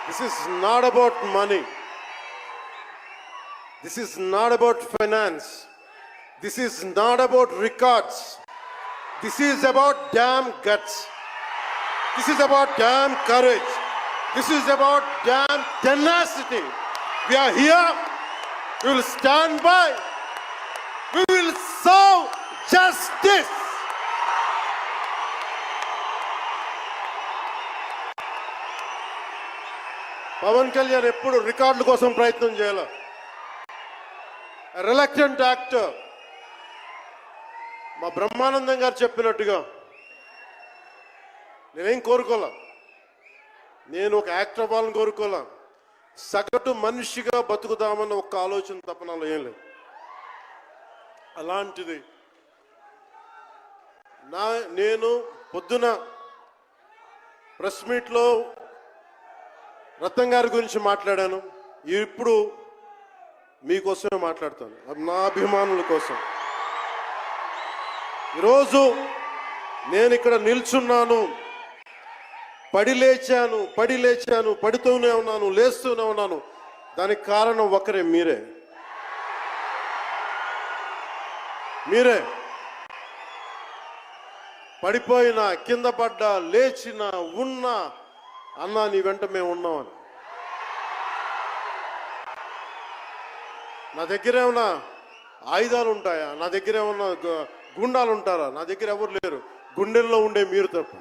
This is not about money. This is not about finance. This is not about records. This is about damn guts. This is about damn courage. This is about damn tenacity. We are here. We will stand by. We will serve justice. Pawan Kalyan ఎప్పుడు రికార్డుల కోసం ప్రయత్నం చేయాల. Reluctant actor. మా బ్రహ్మానందం గారు చెప్పినట్టుగా నేనేం కోరుకోలే. నేను ఒక యాక్టర్ అవ్వాలని కోరుకోలే. సగటు మనిషిగా బతుకుదామన్న ఒక్క ఆలోచన తప్ప నాలో ఏం లేదు. అలాంటిది నేను పొద్దున ప్రెస్ మీట్లో రత్నం గారి గురించి మాట్లాడాను. ఇప్పుడు మీకోసమే మాట్లాడతాను, నా అభిమానుల కోసం. ఈరోజు నేను ఇక్కడ నిల్చున్నాను, పడి లేచాను, పడుతూనే ఉన్నాను, లేస్తూనే ఉన్నాను. దానికి కారణం ఒకరే, మీరే. పడిపోయినా, కింద పడ్డా, లేచినా, ఉన్నా అన్నా నీ వెంట మేము ఉన్నామని. నా దగ్గర ఏమన్నా ఆయుధాలు ఉంటాయా? నా దగ్గర ఏమన్నా గుండాలు ఉంటారా? నా దగ్గర ఎవరు లేరు, గుండెల్లో ఉండే మీరు తప్ప.